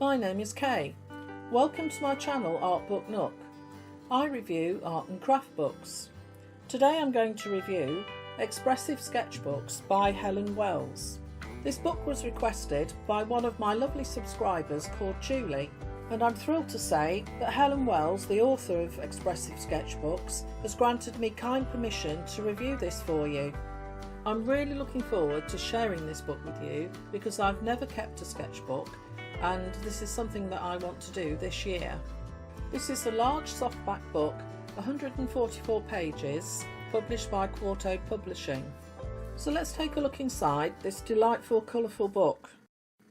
My name is Kay. Welcome to my channel Art Book Nook. I review art and craft books. Today I'm going to review Expressive Sketchbooks by Helen Wells. This book was requested by one of my lovely subscribers called Julie, and I'm thrilled to say that Helen Wells, the author of Expressive Sketchbooks, has granted me kind permission to review this for you. I'm really looking forward to sharing this book with you because I've never kept a sketchbook, and this is something that I want to do this year. This is a large softback book, 144 pages, published by Quarto Publishing. So let's take a look inside this delightful, colourful book.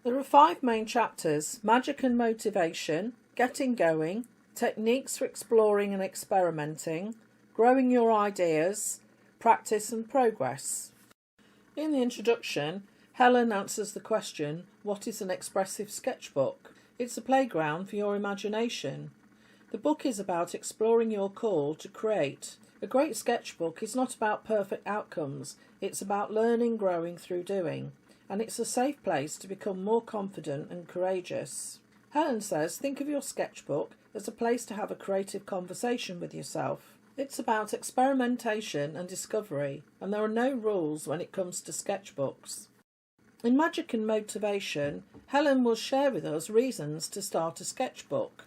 There are 5 main chapters: magic and motivation, getting going, techniques for exploring and experimenting, growing your ideas, practice and progress. In the introduction, Helen answers the question, what is an expressive sketchbook? It's a playground for your imagination. The book is about exploring your call to create. A great sketchbook is not about perfect outcomes, it's about learning, growing through doing. And it's a safe place to become more confident and courageous. Helen says, think of your sketchbook as a place to have a creative conversation with yourself. It's about experimentation and discovery, and there are no rules when it comes to sketchbooks. In Magic and Motivation, Helen will share with us reasons to start a sketchbook.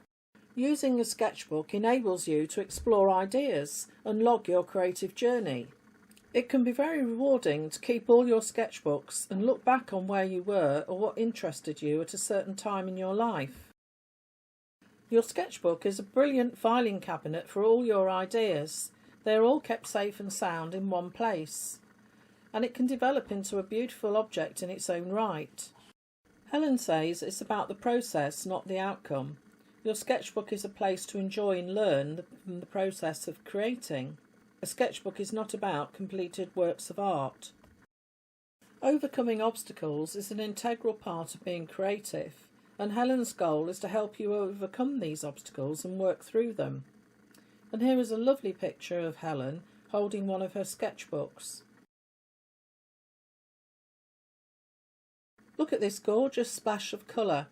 Using a sketchbook enables you to explore ideas and log your creative journey. It can be very rewarding to keep all your sketchbooks and look back on where you were or what interested you at a certain time in your life. Your sketchbook is a brilliant filing cabinet for all your ideas. They are all kept safe and sound in one place, and it can develop into a beautiful object in its own right. Helen says it's about the process, not the outcome. Your sketchbook is a place to enjoy and learn from the process of creating. A sketchbook is not about completed works of art. Overcoming obstacles is an integral part of being creative, and Helen's goal is to help you overcome these obstacles and work through them. And here is a lovely picture of Helen holding one of her sketchbooks. Look at this gorgeous splash of colour.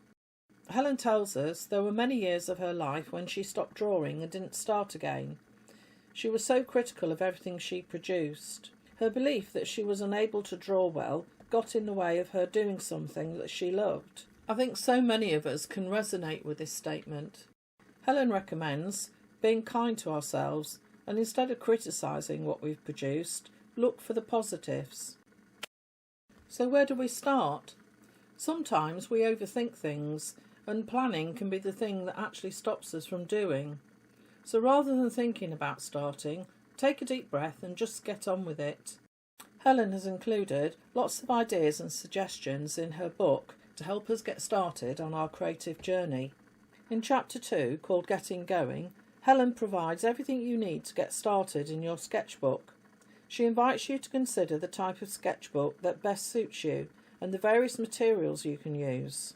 Helen tells us there were many years of her life when she stopped drawing and didn't start again. She was so critical of everything she produced. Her belief that she was unable to draw well got in the way of her doing something that she loved. I think so many of us can resonate with this statement. Helen recommends being kind to ourselves and instead of criticising what we've produced, look for the positives. So where do we start? Sometimes we overthink things, and planning can be the thing that actually stops us from doing. So rather than thinking about starting, take a deep breath and just get on with it. Helen has included lots of ideas and suggestions in her book to help us get started on our creative journey. In Chapter 2, called Getting Going, Helen provides everything you need to get started in your sketchbook. She invites you to consider the type of sketchbook that best suits you and the various materials you can use.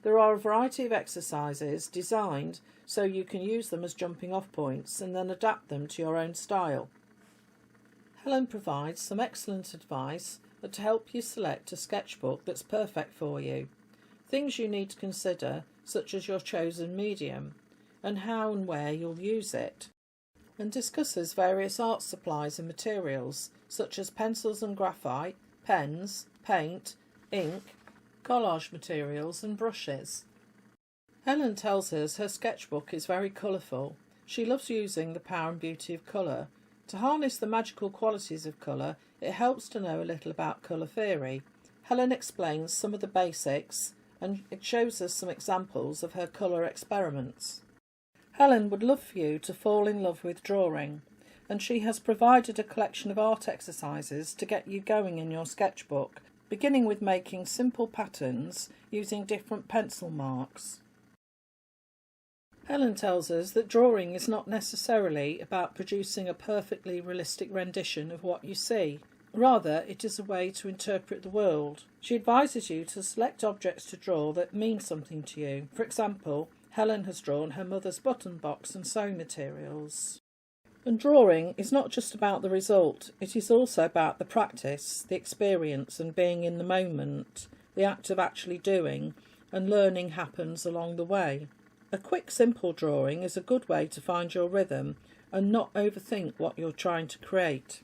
There are a variety of exercises designed so you can use them as jumping off points and then adapt them to your own style. Helen provides some excellent advice to help you select a sketchbook that's perfect for you. Things you need to consider, such as your chosen medium and how and where you'll use it, and discusses various art supplies and materials such as pencils and graphite, pens, paint, ink, collage materials and brushes. Helen tells us her sketchbook is very colourful. She loves using the power and beauty of colour. To harness the magical qualities of colour, it helps to know a little about colour theory. Helen explains some of the basics and it shows us some examples of her colour experiments. Helen would love for you to fall in love with drawing, and she has provided a collection of art exercises to get you going in your sketchbook, beginning with making simple patterns using different pencil marks. Helen tells us that drawing is not necessarily about producing a perfectly realistic rendition of what you see. Rather, it is a way to interpret the world. She advises you to select objects to draw that mean something to you. For example, Helen has drawn her mother's button box and sewing materials. And drawing is not just about the result, it is also about the practice, the experience and being in the moment, the act of actually doing, and learning happens along the way. A quick, simple drawing is a good way to find your rhythm and not overthink what you're trying to create.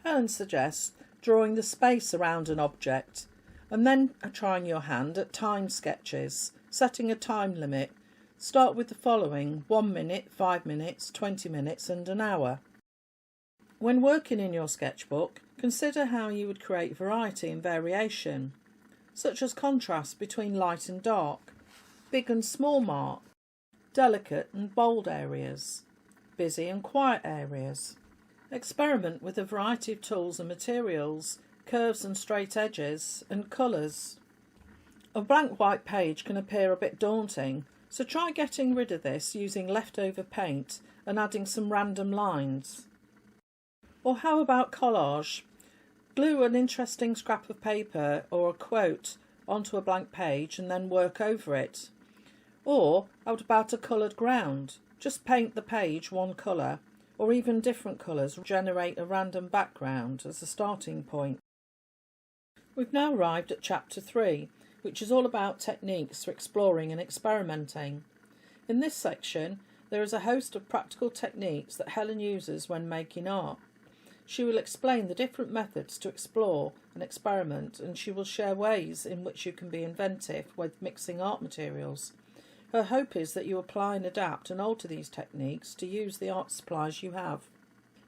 Helen suggests drawing the space around an object and then trying your hand at time sketches, setting a time limit. Start with the following: 1 minute, 5 minutes, 20 minutes and an hour. When working in your sketchbook, consider how you would create variety and variation, such as contrast between light and dark, big and small mark, delicate and bold areas, busy and quiet areas. Experiment with a variety of tools and materials, curves and straight edges, and colours. A blank white page can appear a bit daunting, so try getting rid of this using leftover paint and adding some random lines. Or how about collage? Glue an interesting scrap of paper or a quote onto a blank page and then work over it. Or how about a coloured ground? Just paint the page one colour, or even different colours, generate a random background as a starting point. We've now arrived at Chapter 3, which is all about techniques for exploring and experimenting. In this section, there is a host of practical techniques that Helen uses when making art. She will explain the different methods to explore and experiment, and she will share ways in which you can be inventive with mixing art materials. Her hope is that you apply and adapt and alter these techniques to use the art supplies you have.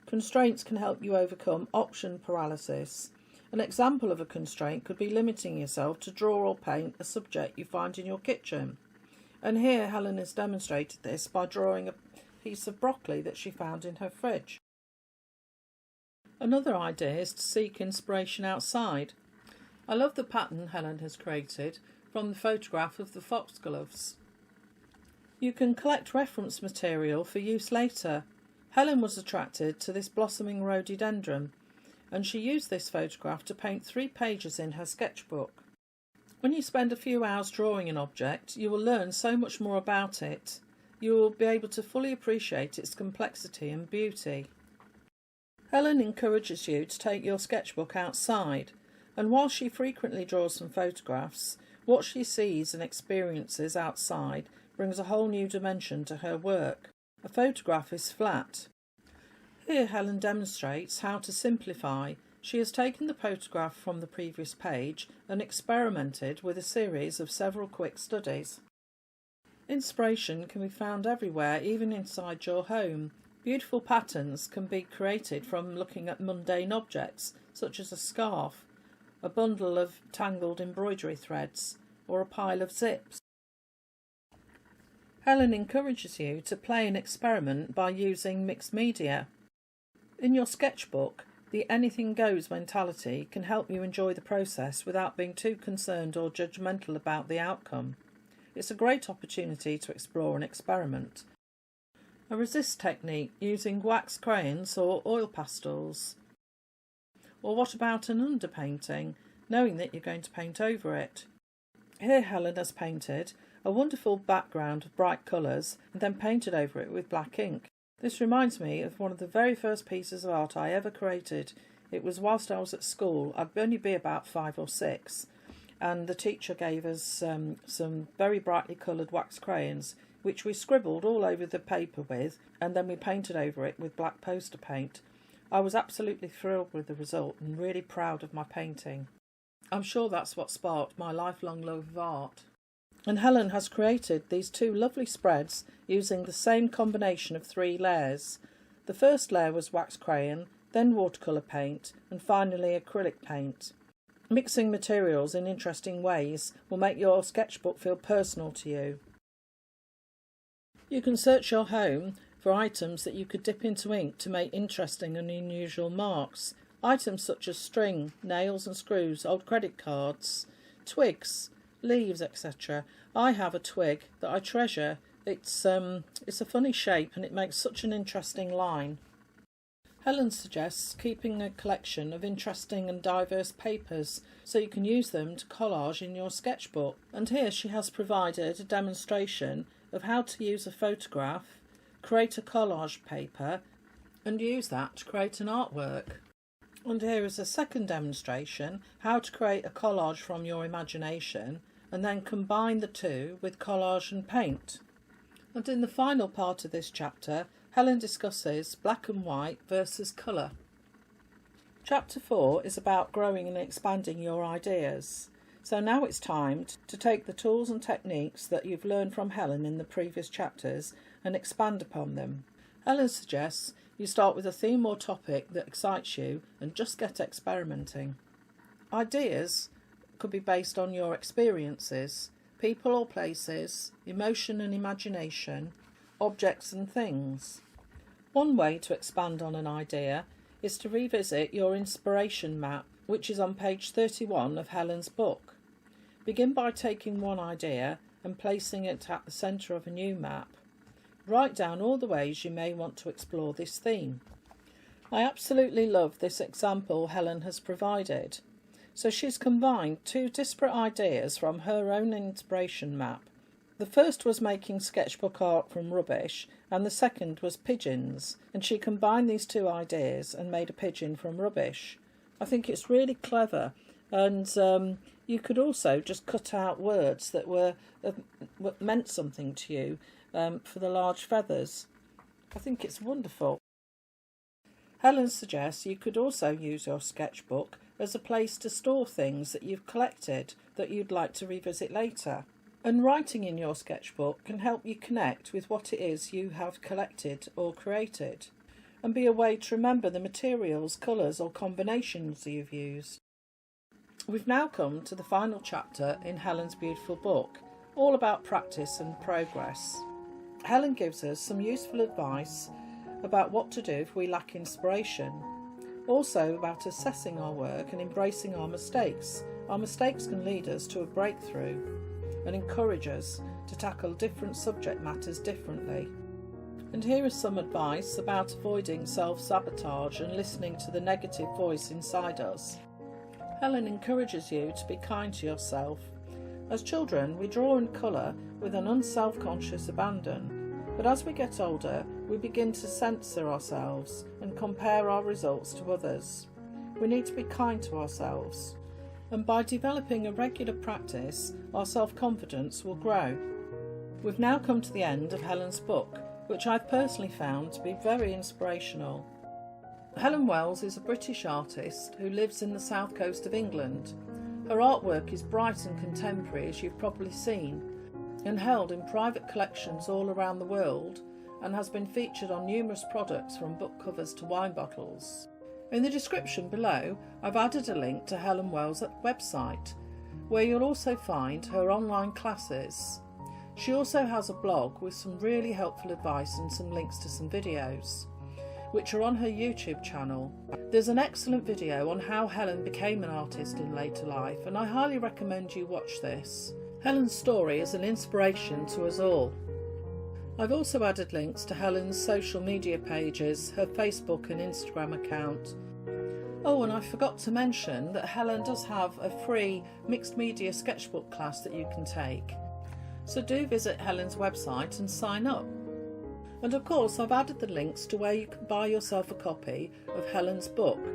Constraints can help you overcome option paralysis. An example of a constraint could be limiting yourself to draw or paint a subject you find in your kitchen. And here Helen has demonstrated this by drawing a piece of broccoli that she found in her fridge. Another idea is to seek inspiration outside. I love the pattern Helen has created from the photograph of the foxgloves. You can collect reference material for use later. Helen was attracted to this blossoming rhododendron, and she used this photograph to paint 3 pages in her sketchbook. When you spend a few hours drawing an object, you will learn so much more about it. You will be able to fully appreciate its complexity and beauty. Helen encourages you to take your sketchbook outside, and while she frequently draws some photographs, what she sees and experiences outside brings a whole new dimension to her work. A photograph is flat. Here Helen demonstrates how to simplify. She has taken the photograph from the previous page and experimented with a series of several quick studies. Inspiration can be found everywhere, even inside your home. Beautiful patterns can be created from looking at mundane objects, such as a scarf, a bundle of tangled embroidery threads, or a pile of zips. Helen encourages you to play and experiment by using mixed media. In your sketchbook, the anything goes mentality can help you enjoy the process without being too concerned or judgmental about the outcome. It's a great opportunity to explore and experiment. A resist technique using wax crayons or oil pastels. Or what about an underpainting, knowing that you're going to paint over it? Here Helen has painted a wonderful background of bright colours and then painted over it with black ink. This reminds me of one of the very first pieces of art I ever created. It was whilst I was at school. I'd only be about 5 or 6, and the teacher gave us some very brightly coloured wax crayons, which we scribbled all over the paper with, and then we painted over it with black poster paint. I was absolutely thrilled with the result and really proud of my painting. I'm sure that's what sparked my lifelong love of art. And Helen has created these 2 lovely spreads using the same combination of 3 layers. The first layer was wax crayon, then watercolour paint, and finally acrylic paint. Mixing materials in interesting ways will make your sketchbook feel personal to you. You can search your home for items that you could dip into ink to make interesting and unusual marks. Items such as string, nails and screws, old credit cards, twigs, leaves, etc. I have a twig that I treasure. It's a funny shape and it makes such an interesting line. Helen suggests keeping a collection of interesting and diverse papers so you can use them to collage in your sketchbook. And here she has provided a demonstration of how to use a photograph, create a collage paper and use that to create an artwork. And here is a second demonstration, how to create a collage from your imagination and then combine the two with collage and paint. And in the final part of this chapter, Helen discusses black and white versus colour. Chapter 4 is about growing and expanding your ideas. So now it's time to take the tools and techniques that you've learned from Helen in the previous chapters and expand upon them. Helen suggests you start with a theme or topic that excites you and just get experimenting. Ideas could be based on your experiences, people or places, emotion and imagination, objects and things. One way to expand on an idea is to revisit your inspiration map, which is on page 31 of Helen's book. Begin by taking one idea and placing it at the centre of a new map. Write down all the ways you may want to explore this theme. I absolutely love this example Helen has provided. So she's combined two disparate ideas from her own inspiration map. The first was making sketchbook art from rubbish, and the second was pigeons, and she combined these two ideas and made a pigeon from rubbish. I think it's really clever, and you could also just cut out words that meant something to you for the large feathers. I think it's wonderful. Helen suggests you could also use your sketchbook as a place to store things that you've collected that you'd like to revisit later. And writing in your sketchbook can help you connect with what it is you have collected or created, and be a way to remember the materials, colours or combinations you've used. We've now come to the final chapter in Helen's beautiful book, all about practice and progress. Helen gives us some useful advice about what to do if we lack inspiration. Also about assessing our work and embracing our mistakes. Our mistakes can lead us to a breakthrough and encourage us to tackle different subject matters differently. And here is some advice about avoiding self-sabotage and listening to the negative voice inside us. Helen encourages you to be kind to yourself. As children, we draw and colour with an unself-conscious abandon, but as we get older, we begin to censor ourselves and compare our results to others. We need to be kind to ourselves, and by developing a regular practice, our self-confidence will grow. We've now come to the end of Helen's book, which I've personally found to be very inspirational. Helen Wells is a British artist who lives in the south coast of England. Her artwork is bright and contemporary, as you've probably seen, and held in private collections all around the world, and has been featured on numerous products from book covers to wine bottles. In the description below, I've added a link to Helen Wells' website, where you'll also find her online classes. She also has a blog with some really helpful advice and some links to some videos, which are on her YouTube channel. There's an excellent video on how Helen became an artist in later life, and I highly recommend you watch this. Helen's story is an inspiration to us all. I've also added links to Helen's social media pages, her Facebook and Instagram account. Oh, and I forgot to mention that Helen does have a free mixed media sketchbook class that you can take. So do visit Helen's website and sign up. And of course, I've added the links to where you can buy yourself a copy of Helen's book.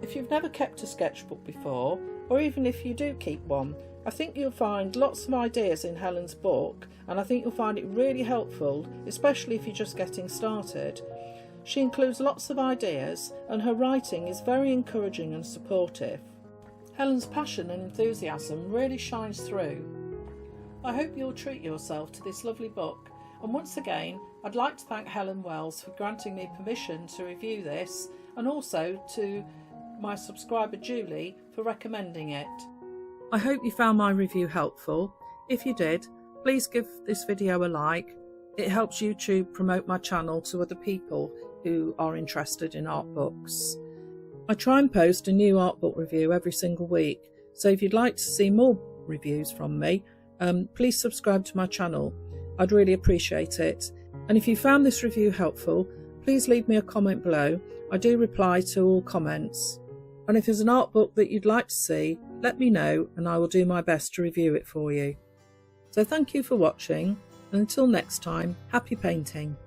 If you've never kept a sketchbook before, or even if you do keep one, I think you'll find lots of ideas in Helen's book, and I think you'll find it really helpful, especially if you're just getting started. She includes lots of ideas, and her writing is very encouraging and supportive. Helen's passion and enthusiasm really shines through. I hope you'll treat yourself to this lovely book, and once again, I'd like to thank Helen Wells for granting me permission to review this, and also to my subscriber Julie for recommending it. I hope you found my review helpful. If you did, please give this video a like. It helps YouTube promote my channel to other people who are interested in art books. I try and post a new art book review every single week, so if you'd like to see more reviews from me, please subscribe to my channel. I'd really appreciate it. And if you found this review helpful, please leave me a comment below. I do reply to all comments. And if there's an art book that you'd like to see, let me know and I will do my best to review it for you. So thank you for watching, and until next time, happy painting.